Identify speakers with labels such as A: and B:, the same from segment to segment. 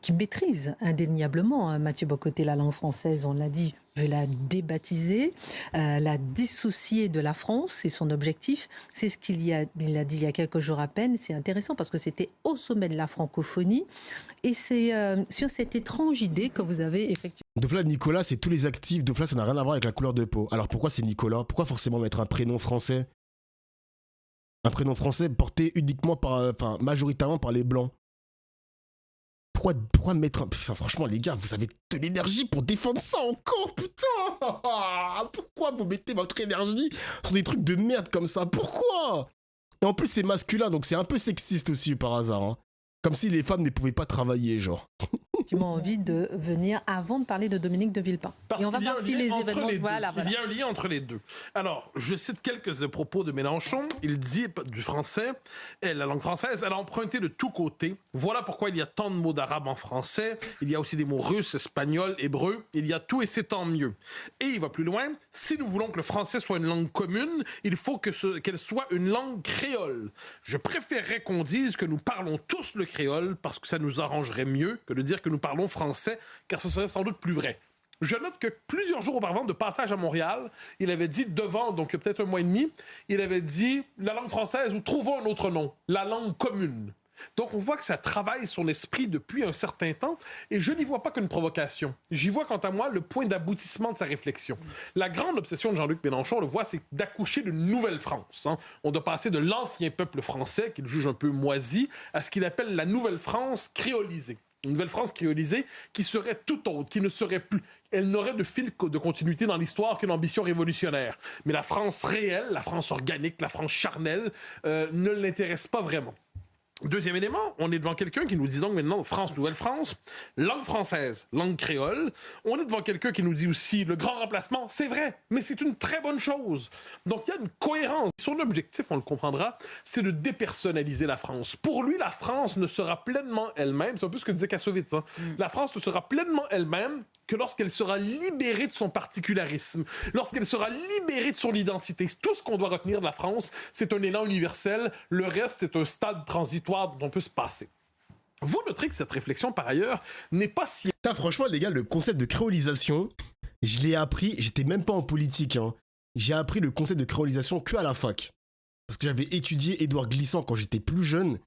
A: qui maîtrise indéniablement, hein, Mathieu Bocoté, la langue française, on l'a dit, veut la débaptiser, la dissocier de la France, c'est son objectif. C'est ce il a dit il y a quelques jours à peine. C'est intéressant parce que c'était au sommet de la francophonie. Et c'est sur cette étrange idée que vous avez effectivement.
B: Dofla, Nicolas, c'est tous les actifs. Dofla, ça n'a rien à voir avec la couleur de peau. Alors pourquoi c'est Nicolas? Pourquoi forcément mettre un prénom français? Un prénom français porté uniquement par, enfin, majoritairement par les blancs. Pourquoi mettre un... Putain, franchement, les gars, vous avez de l'énergie pour défendre ça encore, putain. Pourquoi vous mettez votre énergie sur des trucs de merde comme ça? Pourquoi? Et en plus, c'est masculin, donc c'est un peu sexiste aussi, par hasard. Hein. Comme si les femmes ne pouvaient pas travailler, genre.
A: Effectivement envie de venir avant de parler de Dominique de Villepin.
C: Parce
A: et on va voir si les événements...
C: Voilà. Il y a un lien entre les deux. Alors, je cite quelques propos de Mélenchon. Il dit du français, la langue française, elle a emprunté de tous côtés. Voilà pourquoi il y a tant de mots d'arabe en français. Il y a aussi des mots russes, espagnols, hébreux. Il y a tout et c'est tant mieux. Et il va plus loin. Si nous voulons que le français soit une langue commune, il faut qu'elle soit une langue créole. Je préférerais qu'on dise que nous parlons tous le créole parce que ça nous arrangerait mieux que de dire que nous parlons français, car ce serait sans doute plus vrai. Je note que plusieurs jours auparavant, de passage à Montréal, il avait dit devant, donc peut-être un mois et demi, il avait dit la langue française ou trouvons un autre nom, la langue commune. Donc on voit que ça travaille sur l'esprit depuis un certain temps et je n'y vois pas qu'une provocation. J'y vois quant à moi le point d'aboutissement de sa réflexion. La grande obsession de Jean-Luc Mélenchon, on le voit, c'est d'accoucher d'une nouvelle France. Hein. On doit passer de l'ancien peuple français, qu'il juge un peu moisi, à ce qu'il appelle la nouvelle France créolisée. Une nouvelle France créolisée qui serait tout autre, qui ne serait plus... Elle n'aurait de fil de continuité dans l'histoire qu'une ambition révolutionnaire. Mais la France réelle, la France organique, la France charnelle, ne l'intéresse pas vraiment. Deuxième élément, on est devant quelqu'un qui nous dit donc maintenant France, Nouvelle-France, langue française, langue créole. On est devant quelqu'un qui nous dit aussi le grand remplacement, c'est vrai, mais c'est une très bonne chose. Donc il y a une cohérence. Son objectif, on le comprendra, c'est de dépersonnaliser la France. Pour lui, la France ne sera pleinement elle-même, c'est un peu ce que disait Kassovitz, hein. La France ne sera pleinement elle-même que lorsqu'elle sera libérée de son particularisme, lorsqu'elle sera libérée de son identité. Tout ce qu'on doit retenir de la France, c'est un élan universel. Le reste, c'est un stade transitoire dont on peut se passer. Vous noterez que cette réflexion, par ailleurs, n'est pas si...
B: Putain, franchement, les gars, le concept de créolisation, je l'ai appris, j'étais même pas en politique, hein. J'ai appris le concept de créolisation que à la fac. Parce que j'avais étudié Édouard Glissant quand j'étais plus jeune.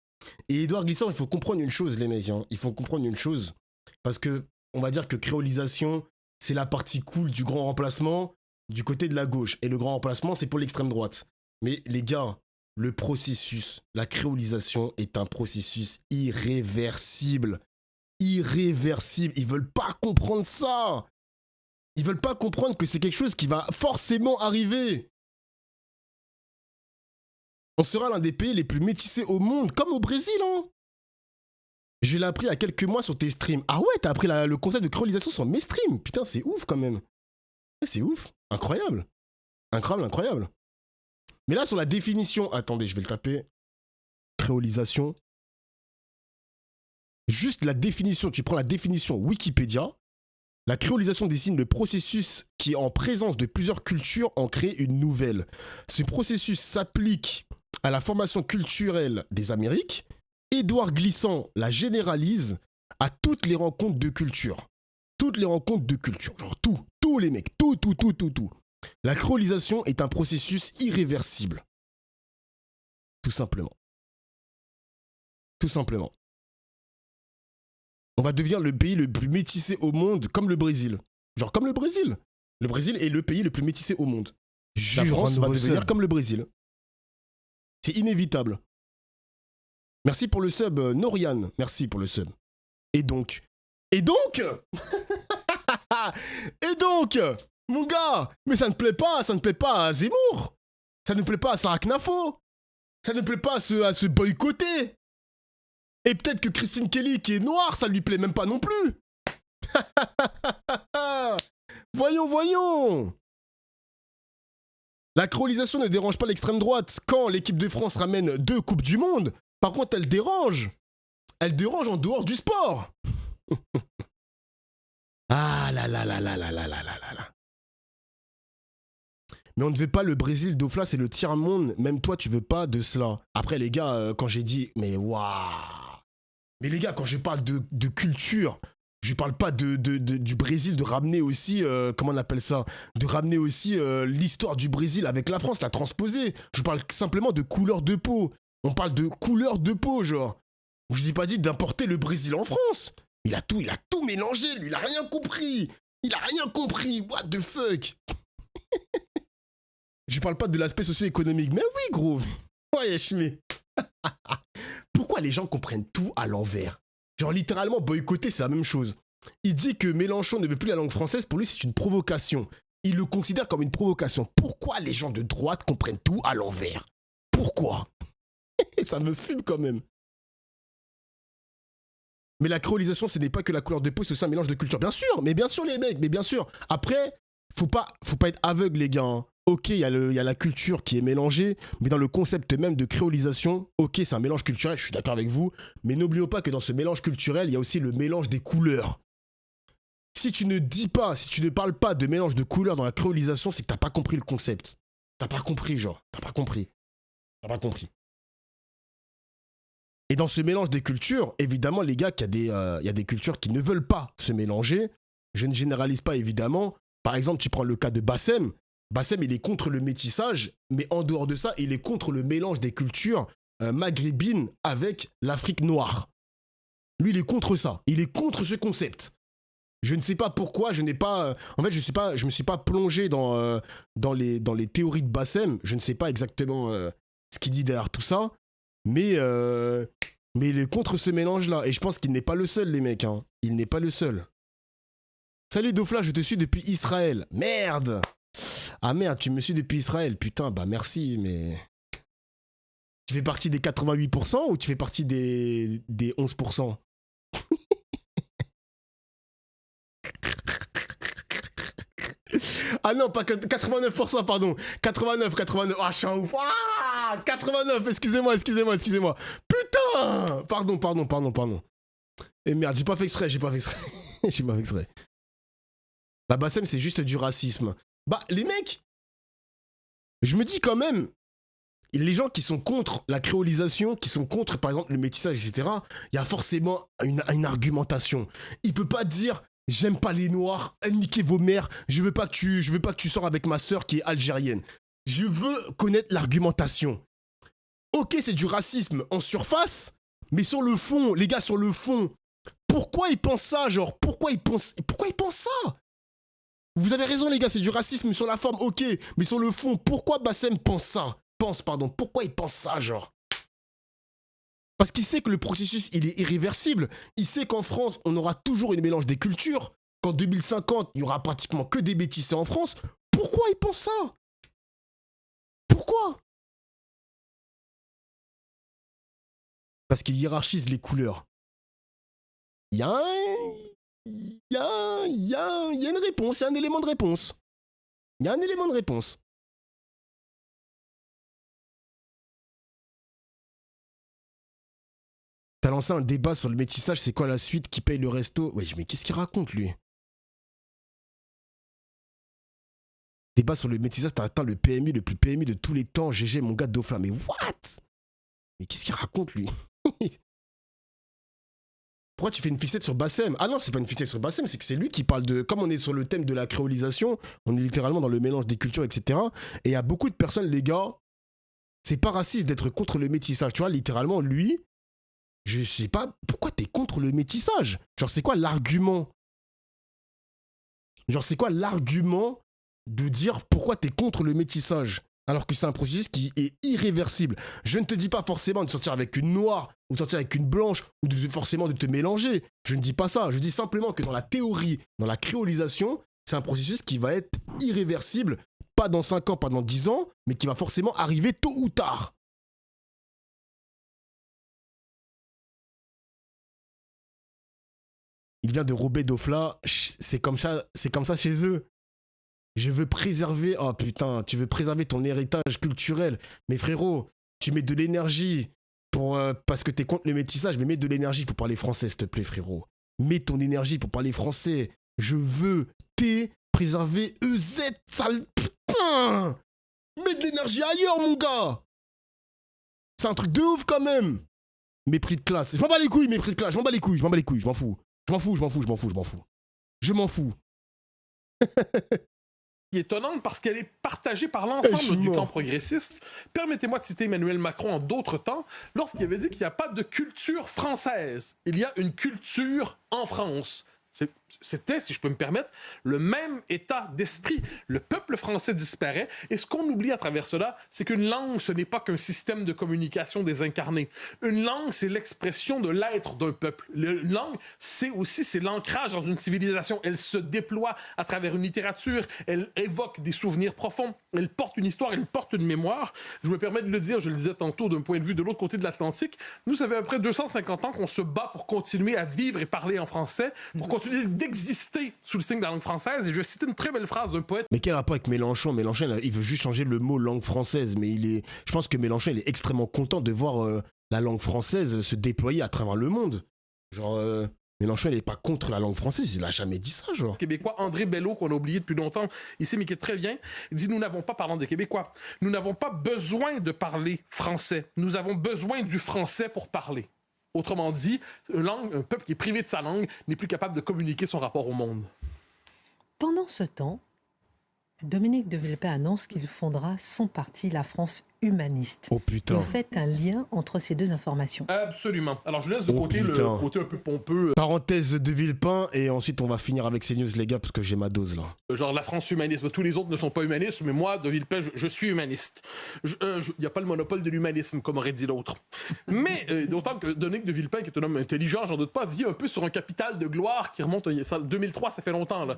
B: Et Édouard Glissant, il faut comprendre une chose, les mecs, hein. Il faut comprendre une chose. Parce que on va dire que créolisation, c'est la partie cool du grand remplacement du côté de la gauche. Et le grand remplacement, c'est pour l'extrême droite. Mais les gars, le processus, la créolisation est un processus irréversible. Irréversible. Ils veulent pas comprendre ça. Ils veulent pas comprendre que c'est quelque chose qui va forcément arriver. On sera l'un des pays les plus métissés au monde, comme au Brésil, hein. Je l'ai appris il y a quelques mois sur tes streams. Ah ouais, t'as appris le concept de créolisation sur mes streams. Putain, c'est ouf quand même. C'est ouf. Incroyable. Incroyable, incroyable. Mais là, sur la définition... Attendez, je vais le taper. Créolisation. Juste la définition. Tu prends la définition Wikipédia. La créolisation désigne le processus qui, en présence de plusieurs cultures, en crée une nouvelle. Ce processus s'applique à la formation culturelle des Amériques. Édouard Glissant la généralise à toutes les rencontres de culture. Toutes les rencontres de culture. Genre tout. Tous les mecs. Tout. La créolisation est un processus irréversible. Tout simplement. Tout simplement. On va devenir le pays le plus métissé au monde, comme le Brésil. Genre comme le Brésil. Le Brésil est le pays le plus métissé au monde. La France va devenir comme le Brésil. C'est inévitable. Merci pour le sub, Norian. Merci pour le sub. Et donc, mon gars, mais ça ne plaît pas à Zemmour. Ça ne plaît pas à Sarah Knafo. Ça ne plaît pas à se boycotter. Et peut-être que Christine Kelly, qui est noire, ça lui plaît même pas non plus. Voyons. La créolisation ne dérange pas l'extrême droite. Quand l'équipe de France ramène 2 Coupes du Monde, par contre, elle dérange. Elle dérange en dehors du sport. Ah là là là là là là là là là. Mais on ne veut pas le Brésil, Dofla, c'est le tiers-monde. Même toi, tu veux pas de cela. Après, les gars, quand j'ai dit, mais waouh. Mais les gars, quand je parle de culture, je parle pas du Brésil, de ramener aussi, comment on appelle ça, de ramener aussi l'histoire du Brésil avec la France, la transposer. Je parle simplement de couleur de peau. On parle de couleur de peau, genre. Je vous ai pas dit d'importer le Brésil en France. Il a tout mélangé, lui, il a rien compris. Il a rien compris, what the fuck. Je parle pas de l'aspect socio-économique, mais oui, gros. Ouais, mais... Pourquoi les gens comprennent tout à l'envers? Genre, littéralement, boycotter, c'est la même chose. Il dit que Mélenchon ne veut plus la langue française, pour lui, c'est une provocation. Il le considère comme une provocation. Pourquoi les gens de droite comprennent tout à l'envers? Pourquoi? Ça me fume quand même. Mais la créolisation, ce n'est pas que la couleur de peau, c'est aussi un mélange de culture. Bien sûr, mais bien sûr, les mecs, mais bien sûr. Après, faut pas être aveugle, les gars. Hein. Ok, il y a la culture qui est mélangée, mais dans le concept même de créolisation, ok, c'est un mélange culturel, je suis d'accord avec vous, mais n'oublions pas que dans ce mélange culturel, il y a aussi le mélange des couleurs. Si tu ne dis pas, si tu ne parles pas de mélange de couleurs dans la créolisation, c'est que t'as pas compris le concept. T'as pas compris, genre. T'as pas compris. T'as pas compris. Et dans ce mélange des cultures, évidemment, les gars, il y a des cultures qui ne veulent pas se mélanger. Je ne généralise pas, évidemment. Par exemple, tu prends le cas de Bassem. Bassem, il est contre le métissage, mais en dehors de ça, il est contre le mélange des cultures maghrébines avec l'Afrique noire. Lui, il est contre ça. Il est contre ce concept. Je ne sais pas pourquoi, je n'ai pas... en fait, je me suis pas plongé dans les théories de Bassem. Je ne sais pas exactement ce qu'il dit derrière tout ça. Mais il est contre ce mélange-là. Et je pense qu'il n'est pas le seul, les mecs. Hein. Il n'est pas le seul. Salut Dofla, je te suis depuis Israël. Merde! Ah merde, tu me suis depuis Israël. Putain, bah merci, mais... Tu fais partie des 88% ou tu fais partie des 11%? Ah non, pas que 89%, pardon. 89. Ah, je suis un ouf. Ah, 89, excusez-moi. Putain! Pardon. Et merde, j'ai pas fait exprès. J'ai pas fait exprès. Bah, Bassem, c'est juste du racisme. Bah, les mecs, je me dis quand même, les gens qui sont contre la créolisation, qui sont contre, par exemple, le métissage, etc., il y a forcément une argumentation. Il peut pas dire... J'aime pas les noirs, niquez vos mères, je veux pas que tu sors avec ma sœur qui est algérienne. Je veux connaître l'argumentation. Ok, c'est du racisme en surface, mais sur le fond, les gars, sur le fond, pourquoi ils pensent ça, genre, pourquoi ils pensent ça? Vous avez raison, les gars, c'est du racisme sur la forme, ok, mais sur le fond, pourquoi Bassem pense ça? Pourquoi il pense ça, genre? Parce qu'il sait que le processus, il est irréversible. Il sait qu'en France, on aura toujours une mélange des cultures. Qu'en 2050, il y aura pratiquement que des bêtisiers en France. Pourquoi il pense ça? Pourquoi? Parce qu'il hiérarchise les couleurs. Il y a une réponse, il y a un élément de réponse. T'as lancé un débat sur le métissage, c'est quoi la suite, qui paye le resto? Ouais, mais qu'est-ce qu'il raconte, lui? Débat sur le métissage, t'as atteint le PMI, le plus PMI de tous les temps, GG, mon gars Dofla. Mais what? Mais qu'est-ce qu'il raconte, lui? Pourquoi tu fais une fixette sur Bassem? Ah non, c'est pas une fixette sur Bassem, c'est que c'est lui qui parle de... Comme on est sur le thème de la créolisation, on est littéralement dans le mélange des cultures, etc. Et il y a beaucoup de personnes, les gars, c'est pas raciste d'être contre le métissage. Tu vois, littéralement, lui... Je sais pas, pourquoi t'es contre le métissage? Genre, c'est quoi l'argument? De dire pourquoi t'es contre le métissage? Alors que c'est un processus qui est irréversible. Je ne te dis pas forcément de sortir avec une noire, ou de sortir avec une blanche, ou forcément de te mélanger. Je ne dis pas ça. Je dis simplement que dans la théorie, dans la créolisation, c'est un processus qui va être irréversible, pas dans 5 ans, pas dans 10 ans, mais qui va forcément arriver tôt ou tard. Il vient de Robé Dofla, c'est comme ça chez eux. Je veux préserver... Oh putain, tu veux préserver ton héritage culturel. Mais frérot, tu mets de l'énergie parce que t'es contre le métissage, mais mets de l'énergie pour parler français, s'il te plaît, frérot. Mets ton énergie pour parler français. Je veux préserver EZ, sale putain. Mets de l'énergie ailleurs, mon gars. C'est un truc de ouf quand même. Mépris de classe. Je m'en bats les couilles, mépris de classe. Je m'en bats les couilles, je m'en bats les couilles. Je m'en fous. Je m'en fous, je m'en fous, je m'en fous, je m'en fous. Je m'en fous.
C: Étonnante parce qu'elle est partagée par l'ensemble du camp progressiste. Permettez-moi de citer Emmanuel Macron en d'autres temps, lorsqu'il avait dit qu'il n'y a pas de culture française. Il y a une culture en France. C'était, si je peux me permettre, le même état d'esprit. Le peuple français disparaît. Et ce qu'on oublie à travers cela, c'est qu'une langue, ce n'est pas qu'un système de communication désincarné. Une langue, c'est l'expression de l'être d'un peuple. Une langue, c'est l'ancrage dans une civilisation. Elle se déploie à travers une littérature. Elle évoque des souvenirs profonds. Elle porte une histoire, elle porte une mémoire. Je me permets de le dire, je le disais tantôt d'un point de vue de l'autre côté de l'Atlantique. Nous, ça fait à peu près 250 ans qu'on se bat pour continuer à vivre et parler en français, pour continuer d'exister sous le signe de la langue française. Et je vais citer une très belle phrase d'un poète.
B: Mais quel rapport avec Mélenchon? Mélenchon, il veut juste changer le mot langue française, mais je pense que Mélenchon, il est extrêmement content de voir la langue française se déployer à travers le monde. Genre, Mélenchon, il n'est pas contre la langue française, il n'a jamais dit ça, genre.
C: Québécois André Bello, qu'on a oublié depuis longtemps ici, mais qui est très bien, il dit « Nous n'avons pas, parlant des Québécois, nous n'avons pas besoin de parler français. Nous avons besoin du français pour parler. » Autrement dit, un peuple qui est privé de sa langue n'est plus capable de communiquer son rapport au monde.
A: Pendant ce temps, Dominique de Villepin annonce qu'il fondera son parti, la France humaniste.
B: Oh putain.
A: Vous faites un lien entre ces deux informations.
C: Absolument. Alors je laisse de côté le côté un peu pompeux.
B: Parenthèse de Villepin, et ensuite on va finir avec ces news, les gars, parce que j'ai ma dose là.
C: Genre la France humaniste. Tous les autres ne sont pas humanistes, mais moi, de Villepin, je suis humaniste. Il n'y a pas le monopole de l'humanisme, comme aurait dit l'autre. Mais d'autant que Dominique de Villepin, qui est un homme intelligent, j'en doute pas, vit un peu sur un capital de gloire qui remonte à 2003, ça fait longtemps. Là.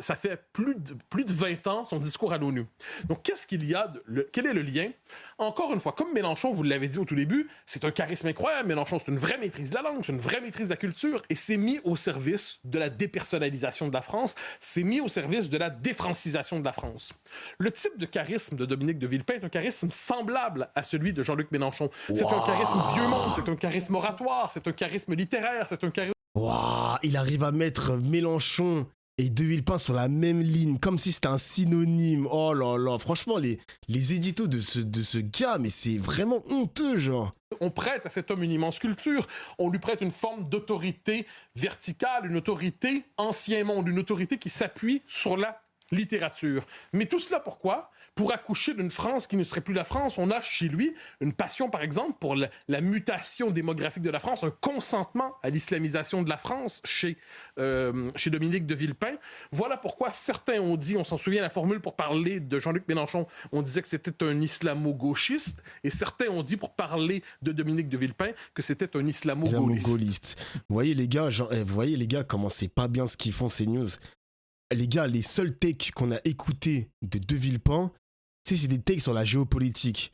C: Ça fait plus de 20 ans son discours à l'ONU. Donc qu'est-ce qu'il y a quel est le lien? Encore une fois, comme Mélenchon, vous l'avez dit au tout début, c'est un charisme incroyable. Mélenchon, c'est une vraie maîtrise de la langue, c'est une vraie maîtrise de la culture, et c'est mis au service de la dépersonnalisation de la France, c'est mis au service de la défrancisation de la France. Le type de charisme de Dominique de Villepin est un charisme semblable à celui de Jean-Luc Mélenchon. C'est un charisme vieux monde, c'est un charisme oratoire, c'est un charisme littéraire, c'est un charisme...
B: Waouh, il arrive à mettre Mélenchon et De Villepin sur la même ligne, comme si c'était un synonyme. Oh là là, franchement, les éditos de ce gars, mais c'est vraiment honteux, genre.
C: On prête à cet homme une immense culture, on lui prête une forme d'autorité verticale, une autorité ancien monde, une autorité qui s'appuie sur la littérature. Mais tout cela pourquoi? Pour accoucher d'une France qui ne serait plus la France. On a chez lui une passion, par exemple, pour la mutation démographique de la France, un consentement à l'islamisation de la France chez Dominique de Villepin. Voilà pourquoi certains ont dit, on s'en souvient la formule pour parler de Jean-Luc Mélenchon, on disait que c'était un islamo-gauchiste, et certains ont dit pour parler de Dominique de Villepin que c'était un islamo-gaulliste.
B: Vous voyez les gars, comment c'est pas bien ce qu'ils font ces news. Les gars, les seuls takes qu'on a écoutés de Villepin, c'est des takes sur la géopolitique.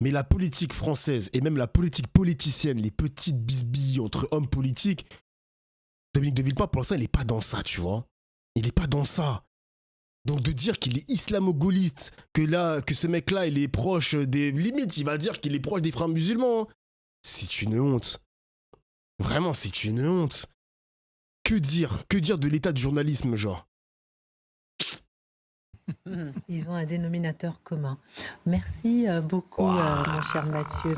B: Mais la politique française et même la politique politicienne, les petites bisbilles entre hommes politiques, Dominique de Villepin, pour l'instant, il n'est pas dans ça, tu vois. Il n'est pas dans ça. Donc de dire qu'il est islamo-gaulliste, que ce mec-là, il est proche des... Limite, il va dire qu'il est proche des frères musulmans. C'est une honte. Vraiment, c'est une honte. Que dire de l'état du journalisme, genre?
A: Ils ont un dénominateur commun. Merci beaucoup, mon cher Mathieu.